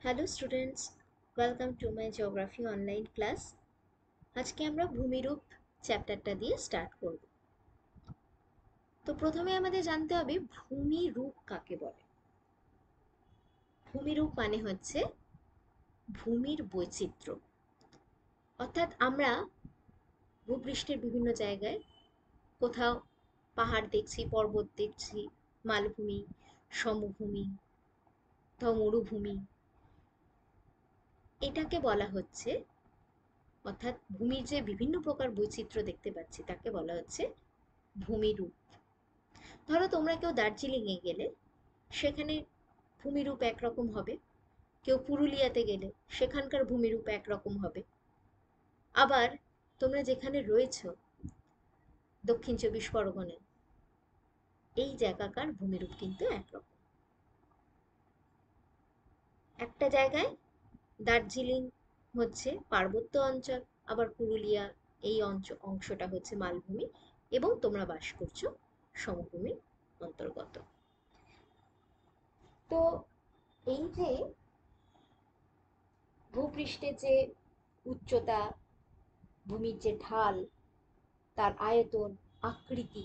Hello students, welcome to my geography online class. আজকে আমরা ভূমিরূপ চ্যাপ্টারটা দিয়ে স্টার্ট করব। তো প্রথমে আমাদের জানতে হবে ভূমিরূপ কাকে বলে। ভূমিরূপ মানে হচ্ছে ভূমির বৈচিত্র্য। অর্থাৎ আমরা ভূপৃষ্ঠের বিভিন্ন জায়গায় কোথাও পাহাড় দেখছি, পর্বত দেখছি, মালভূমি, সমভূমি, কোথাও মরুভূমি, এটাকে বলা হচ্ছে, অর্থাৎ ভূমির যে বিভিন্ন প্রকার বৈচিত্র্য দেখতে পাচ্ছি তাকে বলা হচ্ছে ভূমিরূপ। ধরো তোমরা কেউ দার্জিলিংয়ে গেলে, সেখানে ভূমিরূপ একরকম হবে। কেউ পুরুলিয়াতে গেলে সেখানকার ভূমিরূপ একরকম হবে। আবার তোমরা যেখানে রয়েছো, দক্ষিণ চব্বিশ পরগনায়, এই জায়গাকার ভূমিরূপ কিন্তু একরকম। একটা জায়গায় দার্জিলিং হচ্ছে পার্বত্য অঞ্চল, আবার পুরুলিয়া এই অংশটা হচ্ছে মালভূমি, এবং তোমরা বাস করছো সমভূমির অন্তর্গত। তো এই যে ভূপৃষ্ঠের যে উচ্চতা, ভূমির যে ঢাল, তার আয়তন, আকৃতি,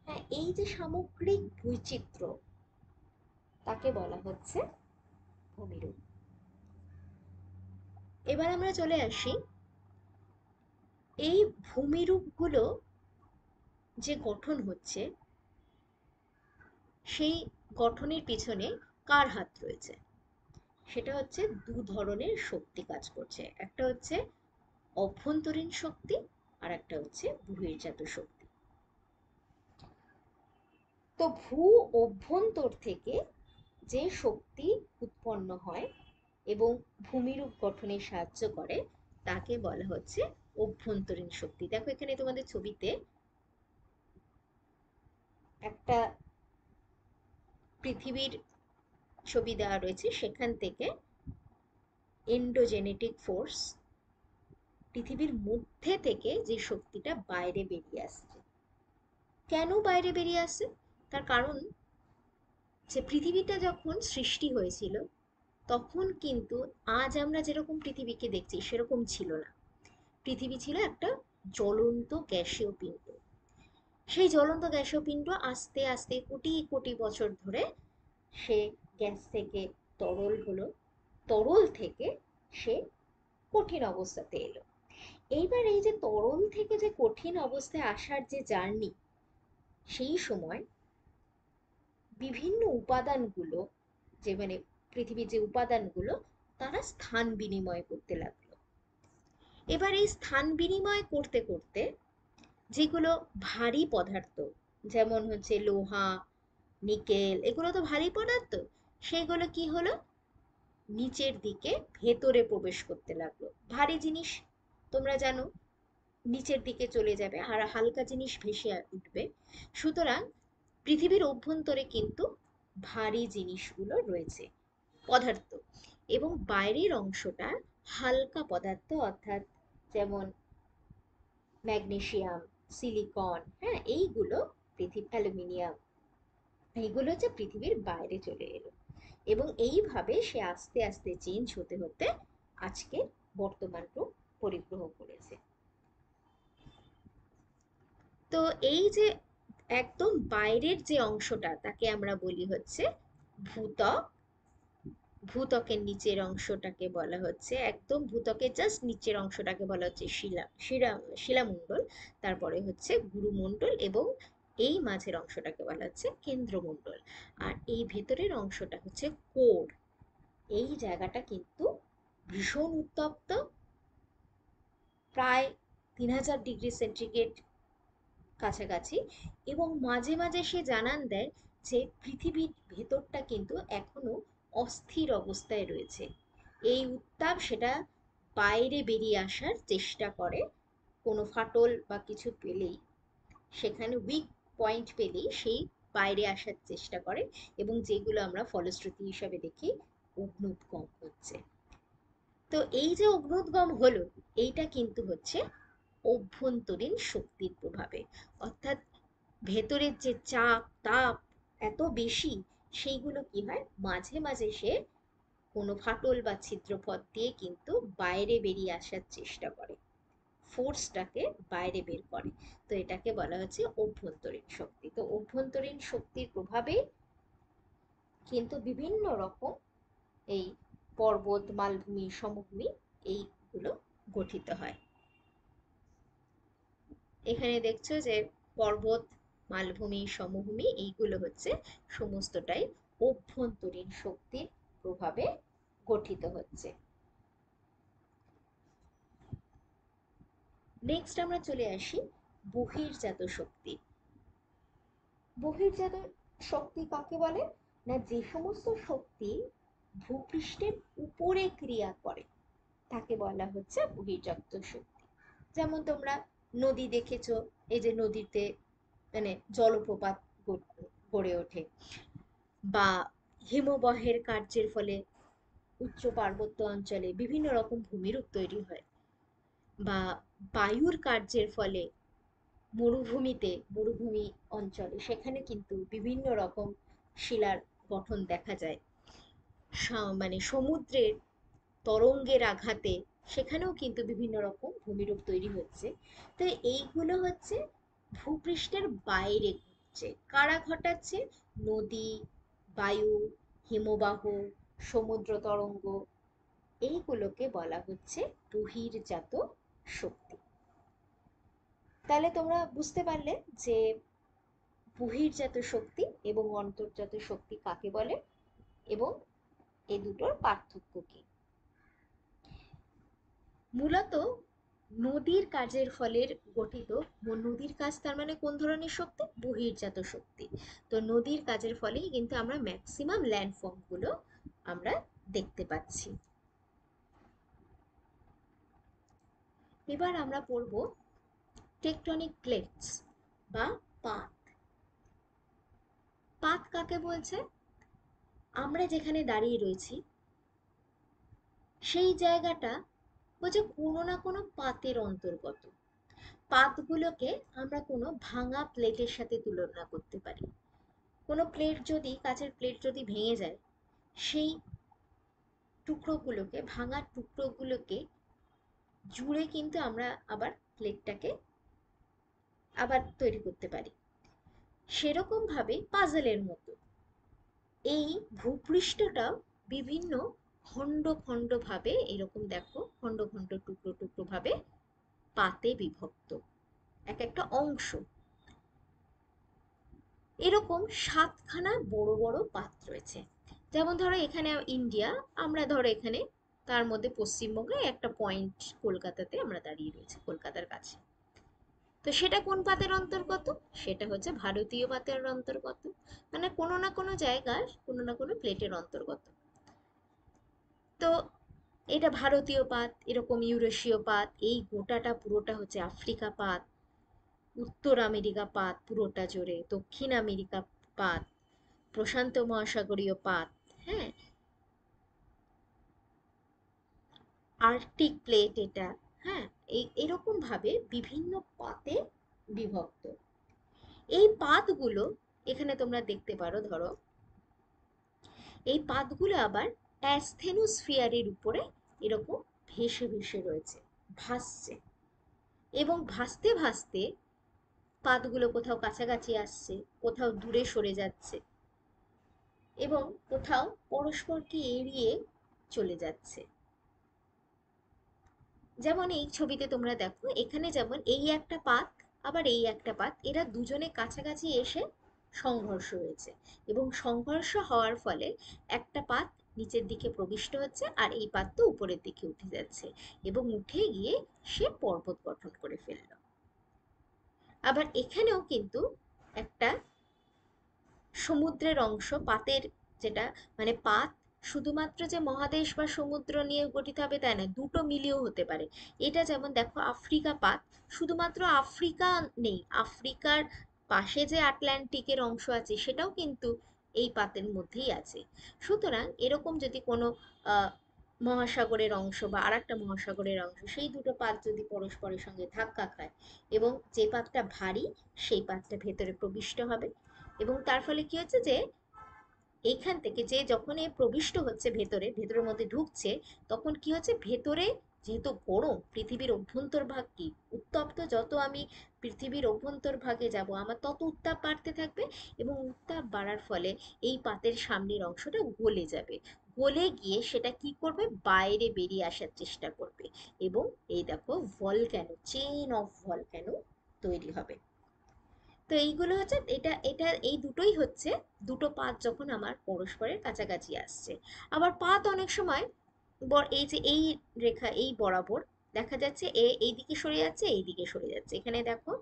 হ্যাঁ, এই যে সামগ্রিক বৈচিত্র্য, তাকে বলা হচ্ছে ভূমিরূপ। এবার আমরা চলে আসি এই ভূমিরূপগুলো যে গঠন হচ্ছে, সেই গঠনের পিছনে কার হাত রয়েছে। সেটা হচ্ছে দু ধরনের শক্তি কাজ করছে। একটা হচ্ছে অভ্যন্তরীণ শক্তি, আর একটা হচ্ছে বহির্জাত শক্তি। তো ভূ অভ্যন্তর থেকে যে শক্তি উৎপন্ন হয় এবং ভূমিরূপ গঠনে সাহায্য করে, তাকে বলা হচ্ছে অভ্যন্তরীণ শক্তি। দেখো এখানে তোমাদের ছবিতে একটা পৃথিবীর ছবি দেওয়া রয়েছে। সেখান থেকে এন্ডোজেনেটিক ফোর্স, পৃথিবীর মধ্যে থেকে যে শক্তিটা বাইরে বেরিয়ে আসছে। কেন বাইরে বেরিয়ে আসছে? তার কারণ, যে পৃথিবীটা যখন সৃষ্টি হয়েছিল, তখন কিন্তু আজ আমরা যেরকম পৃথিবীকে দেখছি সেরকম ছিল না। পৃথিবী ছিল একটা জ্বলন্ত গ্যাসীয় পিণ্ড। সেই জ্বলন্ত গ্যাসীয় পিণ্ড আস্তে আস্তে কোটি কোটি বছর ধরে সে গ্যাস থেকে তরল হলো, তরল থেকে সে কঠিন অবস্থাতে এলো। এইবার এই যে তরল থেকে যে কঠিন অবস্থায় আসার যে জার্নি, সেই সময় বিভিন্ন উপাদানগুলো, যে মানে পৃথিবীর যে উপাদানগুলো, তারা স্থান বিনিময় করতে লাগলো। এবার এই স্থান বিনিময় করতে করতে যেগুলো ভারী পদার্থ, যেমন হচ্ছে লোহা, নিকেল, এগুলো তো ভারী পদার্থ, সেগুলো কি হলো, নিচের দিকে ভেতরে প্রবেশ করতে লাগলো। ভারী জিনিস তোমরা জানো নিচের দিকে চলে যাবে, আর হালকা জিনিস ভেসে উঠবে। সুতরাং পৃথিবীর অভ্যন্তরে কিন্তু ভারী জিনিসগুলো রয়েছে, পদার্থ, এবং বাইরের অংশটা হালকা পদার্থ, অর্থাৎ যেমন ম্যাগনেসিয়াম, সিলিকন, হ্যাঁ, এইগুলো অ্যালুমিনিয়াম, এইগুলো হচ্ছে পৃথিবীর বাইরে চলে এলো। এবং এইভাবে সে আস্তে আস্তে চেঞ্জ হতে হতে আজকে বর্তমান রূপ পরিগ্রহ করেছে। তো এই যে একদম বাইরের যে অংশটা, তাকে আমরা বলি হচ্ছে ভূত্বক। ভূত্বকের নিচের অংশটাকে বলা হচ্ছে, একদম ভূত্বকের জাস্ট নিচের অংশটাকে বলা হচ্ছে শিলামণ্ডল। তারপরে হচ্ছে গুরুমণ্ডল, এবং এই মাঝের অংশটাকে বলা হচ্ছে কেন্দ্রমণ্ডল। আর এই ভেতরের অংশটা হচ্ছে কোর। এই জায়গাটা কিন্তু ভীষণ উত্তপ্ত, প্রায় 3000 ডিগ্রি সেন্টিগ্রেড কাছাকাছি। এবং মাঝে মাঝে সে জানান দেয় যে পৃথিবীর ভেতরটা কিন্তু এখনো অস্থির অবস্থায় রয়েছে। এই উত্তাপ সেটা বাইরে বেরিয়ে আসার চেষ্টা করে, কোনো ফাটল বা কিছু পেলেই, সেখানে উইক পয়েন্ট পেলেই সেই বাইরে আসার চেষ্টা করে, এবং যেগুলো আমরা ফলশ্রুতি হিসাবে দেখি অগ্নুৎগম হচ্ছে। তো এই যে অগ্নুৎগম হলো, এইটা কিন্তু হচ্ছে অভ্যন্তরীণ শক্তির প্রভাবে। অর্থাৎ ভেতরের যে চাপ, তাপ এত বেশি, সেইগুলো কি হয়, মাঝে মাঝে সে কোনো ফাটল বা ছিদ্রপথ দিয়ে কিন্তু বাইরে বেরিয়ে আসার চেষ্টা করে, ফোর্সটাকে বাইরে বের করে। তো এটাকে বলা হচ্ছে অভ্যন্তরীণ শক্তি। তো অভ্যন্তরীণ শক্তির প্রভাবে কিন্তু বিভিন্ন রকম এই পর্বত, মালভূমি, সমভূমি এইগুলো গঠিত হয়। এখানে দেখছো যে পর্বত, মালভূমি, সমভূমি এইগুলো হচ্ছে সমস্তটাই অভ্যন্তরীণ শক্তির প্রভাবে গঠিত হচ্ছে। নেক্সট আমরা চলে আসি বহির্জাত শক্তি। বহির্জাত শক্তি কাকে বলে? না, যে সমস্ত শক্তি ভূপৃষ্ঠের উপরে ক্রিয়া করে তাকে বলা হচ্ছে বহির্জাত শক্তি। যেমন তোমরা নদী দেখেছো, এই যে নদীতে মানে জলপ্রপাত গড়ে ওঠে, বা হিমবাহের কার্যের ফলে উচ্চ পার্বত্য অঞ্চলে বিভিন্ন রকম ভূমিরূপ তৈরি হয়, বা বায়ুর কার্যের ফলে মরুভূমি অঞ্চলে সেখানে কিন্তু বিভিন্ন রকম শিলার গঠন দেখা যায়। মানে সমুদ্রের তরঙ্গের আঘাতে সেখানেও কিন্তু বিভিন্ন রকম ভূমিরূপ তৈরি হচ্ছে। তো এইগুলো হচ্ছে ভূপৃষ্ঠের বাইরে ঘটছে। কারা ঘটাচ্ছে? নদী, বায়ু, হিমবাহ, সমুদ্র তরঙ্গ, এইগুলোকে বলা হচ্ছে বহির্জাত শক্তি। তাহলে তোমরা বুঝতে পারলে যে বহির্জাত শক্তি এবং অন্তর্জাত শক্তি কাকে বলে এবং এ দুটোর পার্থক্য কি। মূলত নদীর কাজের ফলে গঠিত, নদীর কাজ তার মানে কোন ধরনের শক্তি? বহির্জাত শক্তি। তো নদীর কাজের ফলেই কিন্তু আমরা ম্যাক্সিমাম ল্যান্ডফর্ম গুলো আমরা দেখতে পাচ্ছি। এবার আমরা পড়ব টেকটনিক প্লেটস বা পাত। পাত কাকে বলছে? আমরা যেখানে দাঁড়িয়ে রয়েছি সেই জায়গাটা বলছে কোনো না কোনো পাতের অন্তর্গত। পাতগুলোকে আমরা কোনো ভাঙা প্লেটের সাথে তুলনা করতে পারি। কোনো প্লেট যদি, কাঁচের প্লেট যদি ভেঙে যায়, সেই টুকরোগুলোকে, ভাঙা টুকরোগুলোকে জুড়ে কিন্তু আমরা আবার প্লেটটাকে আবার তৈরি করতে পারি। সেরকম ভাবে পাজলের মতো এই ভূপৃষ্ঠটাও বিভিন্ন খণ্ড খণ্ড ভাবে, এরকম দেখো খণ্ড খণ্ড টুকরো টুকরো ভাবে পাতে বিভক্ত, এক একটা অংশ। এরকম 7খানা বড় বড় পাত রয়েছে। যেমন ধরো এখানে ইন্ডিয়া, আমরা ধরো এখানে তার মধ্যে পশ্চিমবঙ্গে একটা পয়েন্ট কলকাতাতে আমরা দাঁড়িয়ে রয়েছি, কলকাতার কাছে। তো সেটা কোন পাতের অন্তর্গত? সেটা হচ্ছে ভারতীয় পাতের অন্তর্গত, মানে কোনো না কোনো জায়গায় কোনো না কোনো প্লেটের অন্তর্গত। তো এটা ভারতীয় পাত, এরকম ইউরেশীয় পাত, এই গোটাটা পুরোটা হচ্ছে আফ্রিকা পাত, উত্তর আমেরিকা পাত পুরোটা জুড়ে, দক্ষিণ আমেরিকা পাত, প্রশান্ত মহাসাগরীয় পাত, হ্যাঁ, আর্কটিক প্লেট এটা, হ্যাঁ, এরকম ভাবে বিভিন্ন পাতে বিভক্ত। এই পাতগুলো এখানে তোমরা দেখতে পারো, ধরো এই পাতগুলো আবার অ্যাসথেনোস্ফিয়ারের উপরে এরকম ভেসে ভেসে রয়েছে, ভাসছে, এবং ভাসতে ভাসতে পাতগুলো কোথাও কাছাকাছি আসছে, কোথাও দূরে সরে যাচ্ছে, এবং কোথাও পরস্পরকে এড়িয়ে চলে যাচ্ছে। যেমন এই ছবিতে তোমরা দেখো, এখানে যেমন এই একটা পাত, আবার এই একটা পাত, এরা দুজনে কাছাকাছি এসে সংঘর্ষ হয়েছে, এবং সংঘর্ষ হওয়ার ফলে একটা পাত নিচের দিকে প্রবিষ্ট হচ্ছে আর এই পাত তো উপরের দিকে উঠে যাচ্ছে, এবং উঠে গিয়ে সে পর্বত গঠন করে ফেললো। আবার এখানেও কিন্তু একটা সমুদ্রের অংশ, পাতের যেটা, মানে পাত শুধুমাত্র যে মহাদেশ বা সমুদ্র নিয়ে গঠিত হবে তাই না, দুটো মিলিয়েও হতে পারে। এটা যেমন দেখো আফ্রিকা পাত, শুধুমাত্র আফ্রিকা নেই, আফ্রিকার পাশে যে আটলান্টিকের অংশ আছে সেটাও কিন্তু এই পাতের মধ্যেই আছে। সুতরাং এরকম যদি কোনো মহাসাগরের অংশ বা আর একটা মহাসাগরের অংশ, সেই দুটো পাত যদি পরস্পরের সঙ্গে ধাক্কা খায়, এবং যে পাতটা ভারী সেই পাতটা ভেতরে প্রবিষ্ট হবে, এবং তার ফলে কি হচ্ছে যে এইখান থেকে যে যখন এ প্রবিষ্ট হচ্ছে ভেতরে, ভেতরের মধ্যে ঢুকছে, তখন কি হচ্ছে ভেতরে, যেহেতু গরম, পৃথিবীর অভ্যন্তরভাগ কি উত্তপ্ত, যত আমি পৃথিবীর অভ্যন্তরভাগে যাব আমার তত উত্তাপ বাড়তে থাকবে, এবং উত্তাপ বাড়ার ফলে এই পাতের সামনের অংশটা গলে যাবে। গলে গিয়ে সেটা কি করবে, বাইরে বেরিয়ে আসার চেষ্টা করবে, এবং এই দেখো ভলক্যানো, চেইন অফ ভলক্যানো তৈরি হবে। তো এইগুলো হচ্ছে, এটা এটা এই দুটোই হচ্ছে দুটো পাত যখন আমার পরস্পরের কাছাকাছি আসছে। আবার পাত অনেক সময় এই যে এই রেখা এই বরাবর দেখা যাচ্ছে এই দিকে সরে যাচ্ছে, এই দিকে সরে যাচ্ছে, এখানে দেখো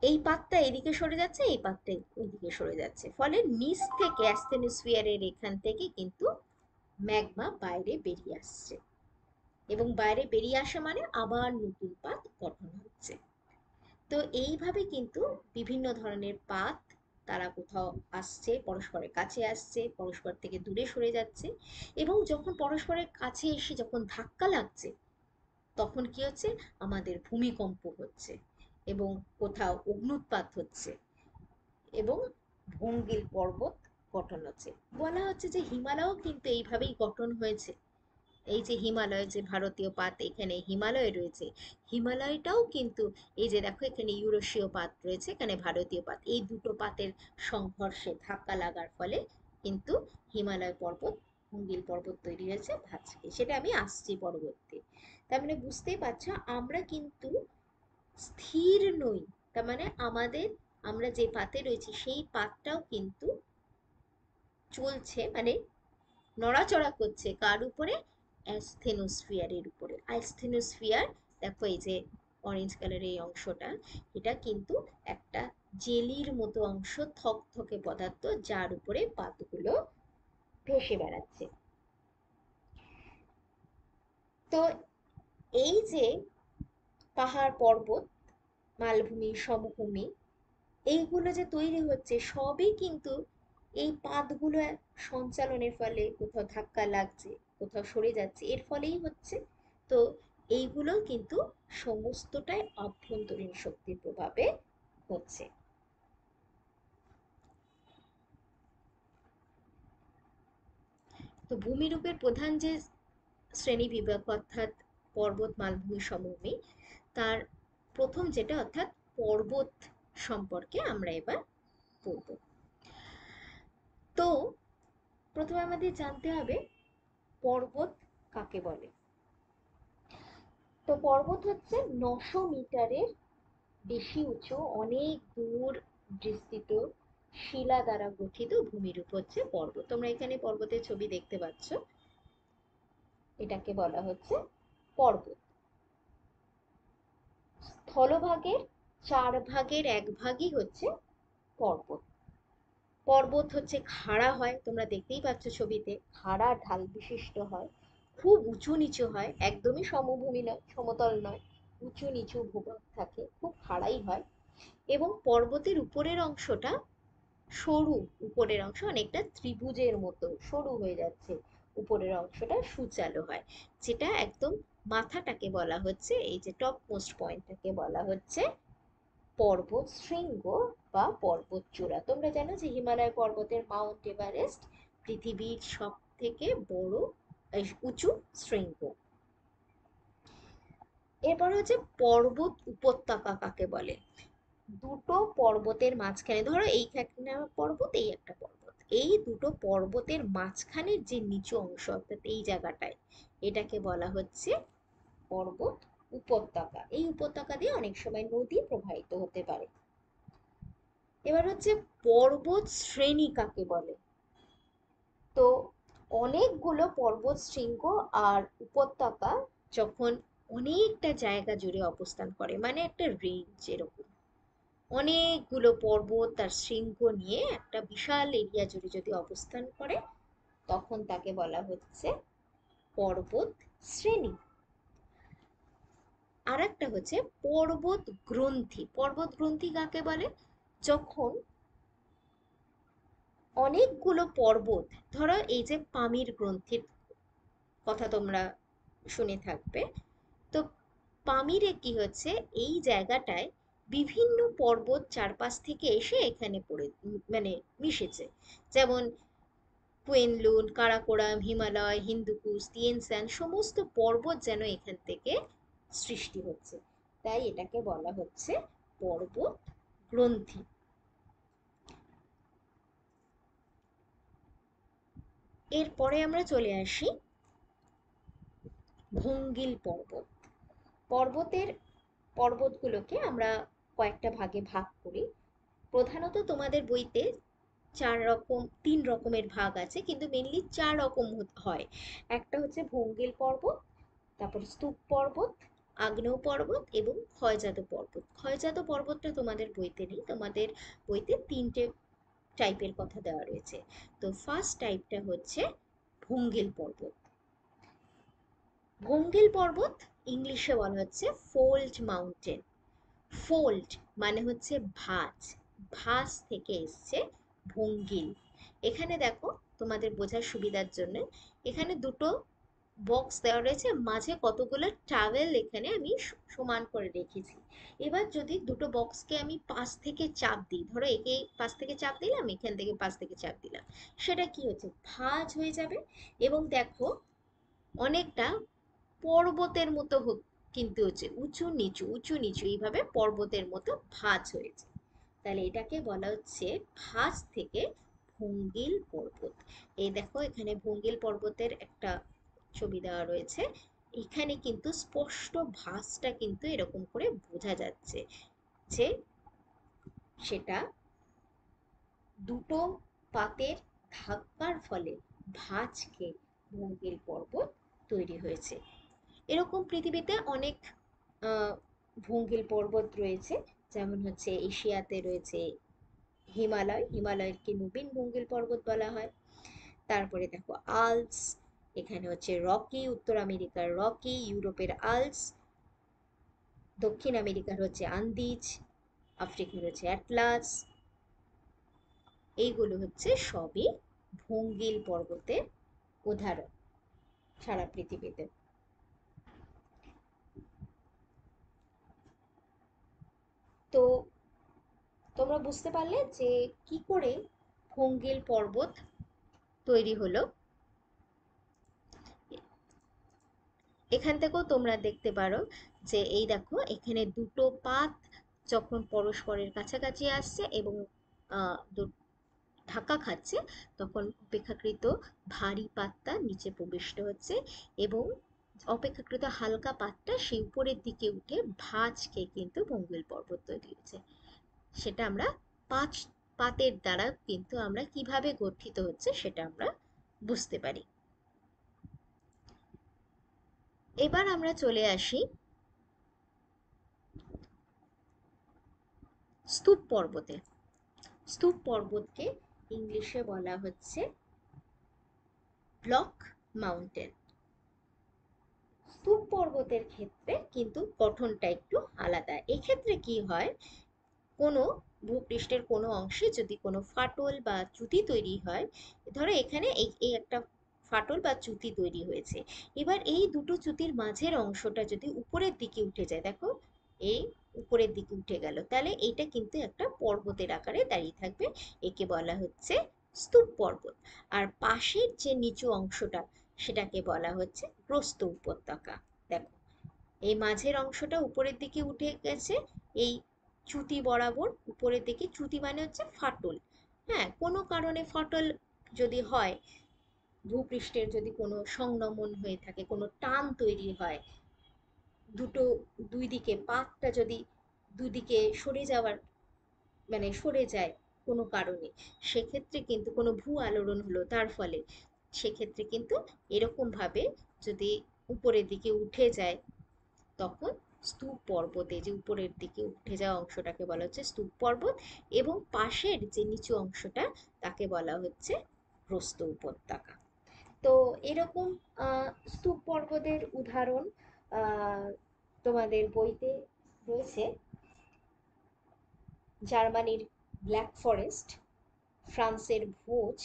এই পাতটা এদিকে সরে যাচ্ছে, এই পাতটা ওইদিকে সরে যাচ্ছে, ফলে নিচ থেকে অ্যাস্টেনোস্ফিয়ারের এখান থেকে কিন্তু ম্যাগমা বাইরে বেরিয়ে আসছে, এবং বাইরে বেরিয়ে আসা মানে আবার নতুন পাত গঠন হচ্ছে। তো এইভাবে কিন্তু বিভিন্ন ধরনের পাত, তারা কোথাও আসছে, পরস্পরের কাছে আসছে, পরস্পর থেকে দূরে সরে যাচ্ছে, এবং যখন পরস্পরের কাছে এসে যখন ধাক্কা লাগছে, তখন কি হচ্ছে, আমাদের ভূমিকম্প হচ্ছে, এবং কোথাও অগ্নুৎপাত হচ্ছে, এবং ভঙ্গিল পর্বত গঠন হচ্ছে। বলা হচ্ছে যে হিমালয়ও কিন্তু এইভাবেই গঠন হয়েছে। এই যে হিমালয়, যে ভারতীয় পাত এখানে হিমালয় রয়েছে, হিমালয়টাও কিন্তু এই যে দেখো এখানে ইউরেশীয় পাত রয়েছে, এখানে ভারতীয় পাত, এই দুটো পাতের সংঘর্ষে ধাক্কা লাগার ফলে কিন্তু হিমালয় পর্বত, হুঙ্গিল পর্বত তৈরি হয়েছে ভাঁজকে। সেটা আমি আসছি পরবর্তী। তার মানে বুঝতেই পারছো আমরা কিন্তু স্থির নই। তার মানে আমরা যে পাতে রয়েছি সেই পাতটাও কিন্তু চলছে, মানে নড়াচড়া করছে কার উপরে, অ্যাসথেনোস্ফিয়ারের উপরে। অ্যাসথেনোস্ফিয়ার দেখো এই যে অরেঞ্জ কালারের এই অংশটা, এটা কিন্তু একটা জেলির মতো অংশ, থকথকে পদার্থ, যার উপরে পাতগুলো ভেসে বেড়াচ্ছে। তো এই যে পাহাড় পর্বত, মালভূমি, সমভূমি, এইগুলো যে তৈরি হচ্ছে সবই কিন্তু এই পাতগুলো সঞ্চালনের ফলে, কোথাও ধাক্কা লাগছে, কোথাও সরে যাচ্ছে, এর ফলেই হচ্ছে। তো এইগুলো কিন্তু সমস্তটাই অভ্যন্তরীণ শক্তির প্রভাবে হচ্ছে। তো ভূমিরূপের প্রধান যে শ্রেণী বিভাগ, অর্থাৎ পর্বত, মালভূমি, সমভূমি, তার প্রথম যেটা অর্থাৎ পর্বত সম্পর্কে আমরা এবার পড়ব। তো প্রথমে আমাদের জানতে হবে পর্বত কাকে বলে। তো পর্বত হচ্ছে 900 মিটারের বেশি উঁচু, অনেক দূর বিস্তৃত শিলা দ্বারা গঠিত ভূমিরূপ হচ্ছে পর্বত। তোমরা এখানে পর্বতের ছবি দেখতে পাচ্ছ, এটাকে বলা হচ্ছে পর্বত। স্থলভাগের 1/4 হচ্ছে পর্বত। পর্বত হচ্ছে খাড়া হয়, তোমরা দেখতেই পাচ্ছ ছবিতে, খাড়া ঢাল বিশিষ্ট হয়, খুব উঁচু নিচু হয়, একদমই সমভূমি নয়, সমতল নয়, উঁচু নিচু ভূভাগ থাকে, খুব খাড়াই হয়। এবং পর্বতের উপরের অংশটা সরু, উপরের অংশ অনেকটা ত্রিভুজের মতো সরু হয়ে যাচ্ছে, উপরের অংশটা সুচালো হয়, যেটা একদম মাথাটাকে বলা হচ্ছে, এই যে টপ মোস্ট পয়েন্টটাকে বলা হচ্ছে পর্বত শৃঙ্গ বা পর্বত চূড়া। তোমরা জানো যে হিমালয় পর্বতের মাউন্ট এভারেস্ট পৃথিবীর সব থেকে বড় উঁচু শৃঙ্গ। এরপর হচ্ছে পর্বত উপত্যকা কাকে বলে। দুটো পর্বতের মাঝখানে, ধরো এই একটা পর্বত, এই একটা পর্বত, এই দুটো পর্বতের মাঝখানের যে নিচু অংশ, অর্থাৎ এই জায়গাটায়, এটাকে বলা হচ্ছে পর্বত উপত্যকা। এই উপত্যকা দিয়ে অনেক সময় নদী প্রবাহিত হতে পারে। এবার হচ্ছে পর্বত শ্রেণী কাকে বলে। তো অনেকগুলো পর্বত শৃঙ্গ আর উপত্যকা যখন অনেকটা জায়গা জুড়ে অবস্থান করে, মানে একটা রেঞ্জ, এরকম অনেকগুলো পর্বত আর শৃঙ্গ নিয়ে একটা বিশাল এরিয়া জুড়ে যদি অবস্থান করে, তখন তাকে বলা হচ্ছে পর্বত শ্রেণী। আর একটা হচ্ছে পর্বত গ্রন্থি। পর্বত গ্রন্থি কাকে বলে, যখন অনেকগুলো পর্বত, ধরো এই যে পামির গ্রন্থির কথা তোমরা শুনে থাকবে, তো পামিরে কি হচ্ছে, এই জায়গাটায় বিভিন্ন পর্বত চারপাশ থেকে এসে এখানে মানে মিশেছে। যেমন কুয়েনলুন, কারাকোরাম, হিমালয়, হিন্দুকুশ, তিয়ানসান সমস্ত পর্বত যেন এখান থেকে সৃষ্টি হচ্ছে, তাই এটাকে বলা হচ্ছে পর্বত গ্রন্থি। এরপরে আমরা চলে আসি ভঙ্গিল পর্বত। পর্বতের পর্বতগুলোকে আমরা কয়েকটা ভাগে ভাগ করি। প্রধানত তোমাদের বইতে 3 রকমের ভাগ আছে, কিন্তু মেনলি 4 রকম হয়। একটা হচ্ছে ভঙ্গিল পর্বত, তারপর স্তূপ পর্বত, আগ্নেয় পর্বত এবং ক্ষয়জাত পর্বত। ক্ষয়জাত পর্বতটা তোমাদের বইতে নেই, তোমাদের বইতে 3টে টাইপের কথা দেওয়া রয়েছে। তো ফার্স্ট টাইপটা হচ্ছে ভঙ্গিল পর্বত। ভঙ্গিল পর্বত ইংলিশে বলা হচ্ছে ফোল্ড মাউন্টেন। ফোল্ড মানে হচ্ছে ভাঁজ, ভাঁজ থেকে এসছে ভঙ্গিল। এখানে দেখো তোমাদের বোঝার সুবিধার জন্য এখানে দুটো বক্স দেওয়া রয়েছে, মাঝে কতগুলো ট্রাভেল এখানে আমি সমান করে রেখেছি। এবার যদি দুটো বক্সকে আমি পাশ থেকে চাপ দিই, ধরো একে পাশ থেকে চাপ দিলাম, এখান থেকে পাশ থেকে চাপ দিলাম, সেটা কি হচ্ছে, ভাঁজ হয়ে যাবে। এবং দেখো অনেকটা পর্বতের মতো কিন্তু হচ্ছে উঁচু নিচু উঁচু নিচু এইভাবে পর্বতের মতো ভাঁজ হয়েছে। তাহলে এটাকে বলা হচ্ছে ভাঁজ থেকে ভঙ্গিল পর্বত। এই দেখো এখানে ভঙ্গিল পর্বতের একটা ছবি দেওয়া রয়েছে। এখানে কিন্তু স্পষ্ট ভাঁজটা কিন্তু এরকম করে বোঝা যাচ্ছে যে সেটা দুটো পাতের ধাক্কার ফলে ভাঁজ খেয়ে ভঙ্গিল পর্বত তৈরি হয়েছে। এরকম পৃথিবীতে অনেক ভঙ্গিল পর্বত রয়েছে, যেমন হচ্ছে এশিয়াতে রয়েছে হিমালয়, হিমালয়কে নবীন ভঙ্গিল পর্বত বলা হয়। তারপরে দেখো আল্পস, এখানে হচ্ছে রকি, উত্তর আমেরিকার রকি, ইউরোপের আল্পস, দক্ষিণ আমেরিকার হচ্ছে আন্দিজ, আফ্রিকার হচ্ছে অ্যাটলাস। এইগুলো হচ্ছে সবই ভঙ্গিল পর্বতের উদাহরণ সারা পৃথিবীতে। তো তোমরা বুঝতে পারলে যে কি করে ভঙ্গিল পর্বত তৈরি হলো। এখান থেকেও তোমরা দেখতে পারো যে এই দেখো এখানে দুটো পাত যখন পরস্পরের কাছাকাছি আসছে এবং ধাক্কা খাচ্ছে, তখন অপেক্ষাকৃত ভারী পাতটা নিচে প্রবিষ্ট হচ্ছে এবং অপেক্ষাকৃত হালকা পাতটা সেই উপরের দিকে উঠে ভাঁজ খেয়ে কিন্তু ভঙ্গিল পর্বত তৈরি হয়েছে। সেটা আমরা পাঁচ পাতের দ্বারা কিন্তু আমরা কিভাবে গঠিত হচ্ছে সেটা আমরা বুঝতে পারি। এবার আমরা চলে আসি স্তূপ পর্বতে। স্তূপ পর্বতকে ইংলিশে বলা হচ্ছে ব্লক মাউন্টেন। স্তূপ পর্বতের ক্ষেত্রে কিন্তু গঠনটা একটু আলাদা। এক্ষেত্রে কি হয়, কোনো ভূপৃষ্ঠের কোনো অংশে যদি কোনো ফাটল বা চ্যুতি তৈরি হয়, ধরো এখানে এই এই একটা ফাটল বা চ্যুতি তৈরি হয়েছে, এবার এই দুটো চ্যুতির মাঝের অংশটা যদি উপরের দিকে উঠে যায়, দেখো এই উপরের দিকে উঠে গেল, তাহলে এইটা কিন্তু একটা পর্বতের আকারে দাঁড়িয়ে থাকবে, একে বলা হচ্ছে স্তূপ পর্বত। আর পাশের যে নিচু অংশটা সেটাকে বলা হচ্ছে প্রস্থ উপত্যকা। দেখো এই মাঝের অংশটা উপরের দিকে উঠে গেছে, এই চ্যুতি বরাবর উপরের দিকে, চ্যুতি মানে হচ্ছে ফাটল। হ্যাঁ, কোনো কারণে ফাটল যদি হয়, ভূপৃষ্ঠের যদি কোনো সংনমন হয়ে থাকে, কোনো টান তৈরি হয়, দুটো দুই দিকে পাতটা যদি দুদিকে সরে যাওয়ার মানে সরে যায় কোনো কারণে, সেক্ষেত্রে কিন্তু কোনো ভূ আলোড়ন হলো তার ফলে, সেক্ষেত্রে কিন্তু এরকম ভাবে যদি উপরের দিকে উঠে যায়, তখন স্তূপ পর্বতে যে উপরের দিকে উঠে যাওয়া অংশটাকে বলা হচ্ছে স্তূপ পর্বত, এবং পাশের যে নিচু অংশটা তাকে বলা হচ্ছে প্রস্থ উপত্যকা। তো এরকম স্তূপ পর্বতের উদাহরণ আহ, তোমাদের বইতে রয়েছে জার্মানির ব্ল্যাক ফরেস্ট, ফ্রান্সের ভোজ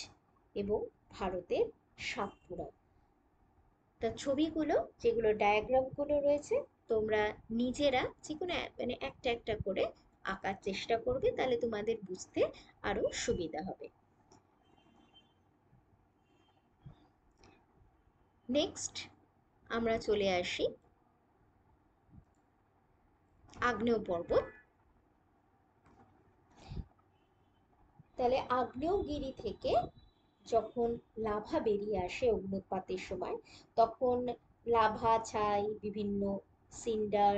এবং ভারতের সাতপুরা। তা ছবিগুলো যেগুলো ডায়াগ্রামগুলো রয়েছে তোমরা নিজেরা যে কোনো মানে একটা একটা করে আঁকার চেষ্টা করবে, তাহলে তোমাদের বুঝতে আরো সুবিধা হবে। নেক্সট আমরা চলে আসি আগ্নেয় পর্বত। তাহলে আগ্নেয়গিরি থেকে যখন লাভা বেরিয়ে আসে অগ্নুৎপাতের সময়, তখন লাভা ছাই, বিভিন্ন সিন্ডার,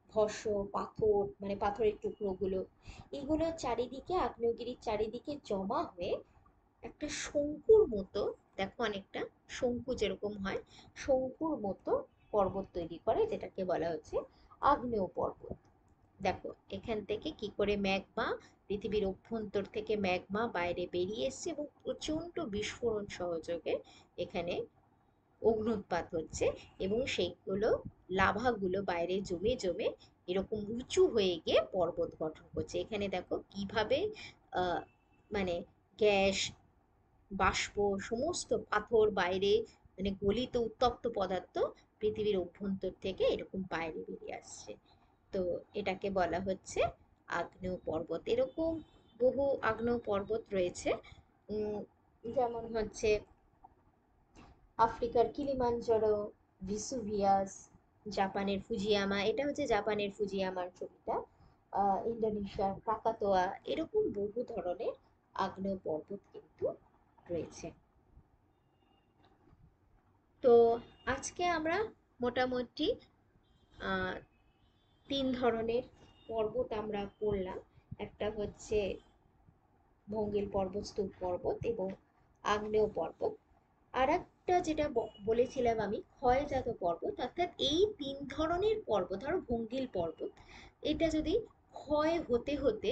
ভস্ম, পাথর, মানে পাথরের টুকরোগুলো, এগুলো চারিদিকে আগ্নেয়গিরির চারিদিকে জমা হয়ে একটা শঙ্কুর মতো, দেখো অনেকটা শঙ্কু যেরকম হয়, শঙ্কুর মতো পর্বত তৈরি করে, যেটাকে বলা হচ্ছে আগ্নেয় পর্বত। দেখো এখান থেকে কি করে ম্যাগমা, পৃথিবীর অভ্যন্তর থেকে ম্যাগমা বাইরে বেরিয়ে এসছে এবং প্রচণ্ড বিস্ফোরণ সহযোগে এখানে অগ্নুৎপাত হচ্ছে, এবং সেইগুলো লাভাগুলো বাইরে জমে জমে এরকম উঁচু হয়ে গিয়ে পর্বত গঠন করছে। এখানে দেখো কিভাবে মানে গ্যাস, বাষ্প, সমস্ত পাথর বাইরে, মানে গলিত উত্তপ্ত পদার্থ পৃথিবীর অভ্যন্তর থেকে এরকম বাইরে বেরিয়ে আসছে। তো এটাকে বলা হচ্ছে আগ্নেয় পর্বত। এরকম বহু আগ্নেয় পর্বত রয়েছে, যেমন হচ্ছে আফ্রিকার কিলিমাঞ্জারো, ভিসুভিয়াস, জাপানের ফুজিয়ামা, এটা হচ্ছে জাপানের ফুজিয়ামার ছবিটা, ইন্দোনেশিয়ার কাকাতোয়া, এরকম বহু ধরনের আগ্নেয় পর্বত কিন্তু রয়েছে। তো আজকে আমরা মোটামুটি আহ, 3 ধরনের পর্বত আমরা পড়লাম। একটা হচ্ছে ভঙ্গিল পর্বত, স্তূপ পর্বত এবং আগ্নেয় পর্বত। আর একটা যেটা বলেছিলাম আমি, ক্ষয়জাত পর্বত, অর্থাৎ এই 3 ধরনের পর্বত, ধরো ভঙ্গিল পর্বত, এটা যদি ক্ষয় হতে হতে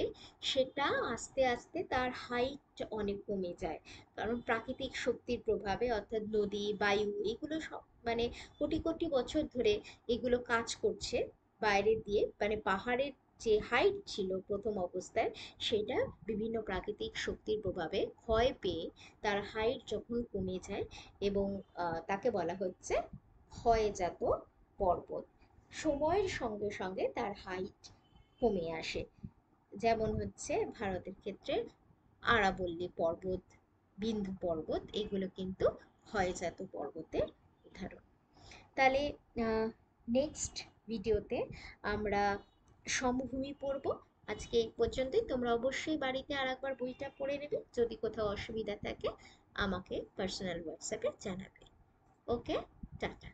সেটা আস্তে আস্তে তার হাইট অনেক কমে যায়, কারণ প্রাকৃতিক শক্তির প্রভাবে, অর্থাৎ নদী, বায়ু, এগুলো সব মানে কোটি কোটি বছর ধরে এগুলো কাজ করছে বাইরে দিয়ে, মানে পাহাড়ের যে হাইট ছিল প্রথম অবস্থায়, সেটা বিভিন্ন প্রাকৃতিক শক্তির প্রভাবে ক্ষয় পেয়ে তার হাইট যখন কমে যায়, এবং তাকে বলা হচ্ছে ক্ষয়জাত পর্বত। সময়ের সঙ্গে সঙ্গে তার হাইট কমে আসে, যেমন হচ্ছে ভারতের ক্ষেত্রে আরাবল্লী পর্বত, বিন্ধু পর্বত, এগুলো কিন্তু ক্ষয়জাত পর্বতের উদাহরণ। তাহলে নেক্সট ভিডিওতে আমরা সমভূমি পড়ব। আজকে এই পর্যন্তই। তোমরা অবশ্যই বাড়িতে আর একবার বইটা পড়ে নেবে, যদি কোথাও অসুবিধা থাকে আমাকে পার্সোনাল হোয়াটসঅ্যাপে জানাবে। ওকে, টাটা।